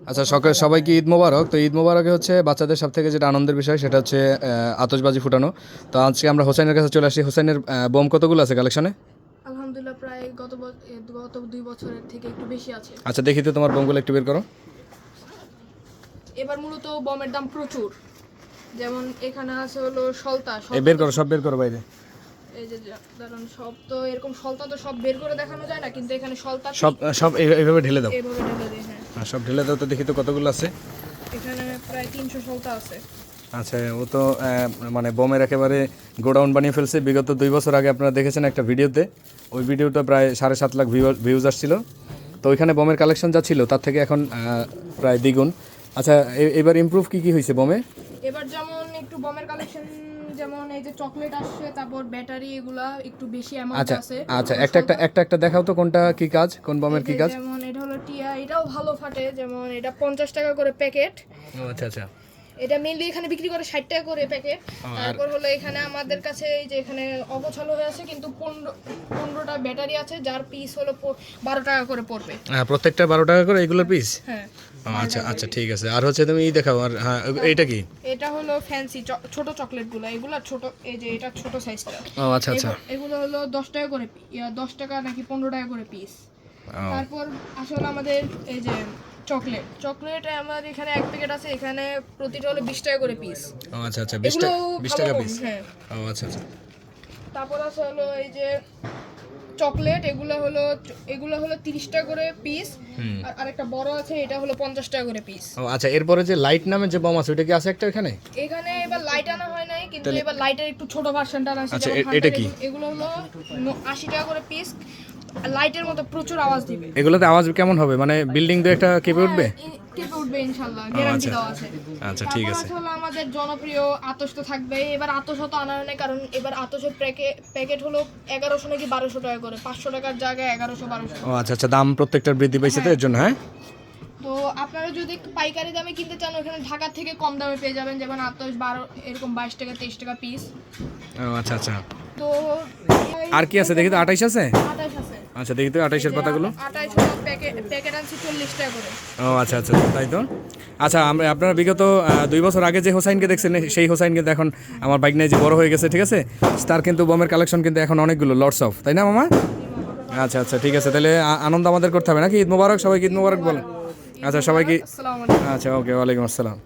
আচ্ছা, সবাইকে ঈদ মোবারক। তো ঈদ মোবারকে হচ্ছে বাচ্চাদের সব থেকে যেটা আনন্দের বিষয় সেটা হচ্ছে আতশবাজি ফুটানো। তো আজকে আমরা হোসেনের কাছে চলে আসি। হোসেনের বোম কতগুলো আছে কালেকশনে? আলহামদুলিল্লাহ প্রায় গত 2 বছরের থেকে একটু বেশি আছে। আচ্ছা, দেখি তো তোমার বোমগুলো একটু বের করো। এবার মূলত বমের দাম প্রচুর। যেমন এখানে আছে হলো সলতা বের করো, সব বের করো বাইরে। এই যে ধরুন সব তো এরকম সলতা তো সব বের করে দেখানো যায় না, কিন্তু এখানে সলতা সব সব এইভাবে ঢেলে দাও। এইভাবে ঢেলে দিই। হ্যাঁ, সব ঢেলে দাও তো দেখি তো কতগুলো আছে। এখানে প্রায় 300 সলতা আছে। আচ্ছা, ও তো মানে বোমের একেবারে গোডাউন বানিয়ে ফেলছে। বিগত 2 বছর আগে আপনারা দেখেছেন একটা ভিডিওতে, ওই ভিডিওটা প্রায় 7.5 লাখ ভিউজ আসছিল। তো ওইখানে বোমের কালেকশন যা ছিল তার থেকে এখন প্রায় দ্বিগুণ। আচ্ছা, এবার ইমপ্রুভ কি হয়েছে বোমে? এবার যেমন একটু বমের কালেকশন, যেমন এই যে চকলেট আসছে, তারপর ব্যাটারি, এগুলা একটু বেশি অ্যামাউন্ট আচ্ছা আছে। আচ্ছা, একটা দেখাও তো কোনটা কি কাজ, কোন বোমের কি কাজ? যেমন এটা হলো টিয়া, এটাও ভালো ফাটে। যেমন এটা 50 টাকা করে প্যাকেট। ও আচ্ছা আচ্ছা। এটা মেইনলি এখানে বিক্রি করে 60 টাকা করে প্যাকেট। তারপর হলো এখানে আমাদের কাছে এই যে এখানে অগোছালো হয়ে আছে, কিন্তু 15টা ব্যাটারি আছে, যার পিস হলো 12 টাকা করে পড়বে। হ্যাঁ, প্রত্যেকটা 12 টাকা করে এগুলোর পিস। হ্যাঁ, আচ্ছা আচ্ছা, ঠিক আছে। আর হচ্ছে তুমি দেখাও। আর হ্যাঁ, এইটা কি? এটা হলো ফ্যান্সি ছোট চকলেটগুলো, এগুলো ছোট। এই যে এটা ছোট সাইজটা। ও আচ্ছা আচ্ছা। এগুলো হলো 10 টাকা করে 10 টাকা নাকি 15 টাকা করে পিস। ও তারপর আসলে আমাদের এই যে চকলেট আমার এখানে এক প্যাকেট আছে, এখানে প্রতিটা হলো 20 টাকা করে পিস। ও আচ্ছা আচ্ছা, 20 টাকা পিস। হ্যাঁ। ও আচ্ছা আচ্ছা। তারপর আছে হলো এই যে চকলেট, এগুলো হলো 30 টাকা করে পিস। আর আরেকটা বড় আছে, এটা হলো 50 টাকা করে পিস। ও আচ্ছা, এরপরে যে লাইট নামে যে বোম আছে ওটা কি আছে একটা এখানে? এখানে এবার লাইট আনা হয় নাই, কিন্তু এবার লাইটের একটু ছোট ভার্সনটা আছে। আচ্ছা, যেমন এটা কি? এগুলো হলো 80 টাকা করে পিস। লাইটের মতো প্রচুর আওয়াজ দিবে। এগুলোতে আওয়াজ কেমন হবে, মানে বিল্ডিং তো একটা কেঁপে উঠবে? কেঁপে উঠবে ইনশাআল্লাহ, গ্যারান্টি আচ্ছা দেওয়া আছে। আচ্ছা, ঠিক আছে। তারপর হলো আমাদের জনপ্রিয় আতশ তো থাকবে। এবার আতশ তো আনার নেই, কারণ এবার আতশের প্যাকেট হলো 1100 নাকি 1200 টাকা করে। 500 টাকার জায়গায় 1100 1200। ও আচ্ছা আচ্ছা, দাম প্রত্যেকটার বৃদ্ধি পাইছে তো এর জন্য। হ্যাঁ, তো আপনারা যদি একটু পাইকারি দামে কিনতে চান, ওখানে ঢাকা থেকে কম দামে পেয়ে যাবেন। যেমন আতশ 12 এরকম 22 টাকা 23 টাকা পিস। ও আচ্ছা আচ্ছা। তো আর কি আছে দেখি তো? 28 আছে? 28 আছে। আচ্ছা, দেখি তো 28-এর পাতাগুলো। 28 হলো প্যাকেট আনছি 40 টাকা করে। ও আচ্ছা আচ্ছা, তাই তো। আচ্ছা, আপনারা বিগত 2 বছর আগে যে হোসাইনকে দেখছেন, সেই হোসাইন কিন্তু এখন আমার বাইক নিয়ে যে বড় হয়ে গেছে, ঠিক আছে। তার কিন্তু বোমের কালেকশন কিন্তু এখন অনেকগুলো, লটস অফ, তাই না মামা? আচ্ছা আচ্ছা, ঠিক আছে। তাহলে আনন্দ আমাদের করতে হবে নাকি? ঈদ মোবারক, সবাইকে ঈদ মোবারক বলে। আচ্ছা সবাইকে। আসসালামু আলাইকুম। আচ্ছা, ওকে, ওয়ালাইকুম আসসালাম।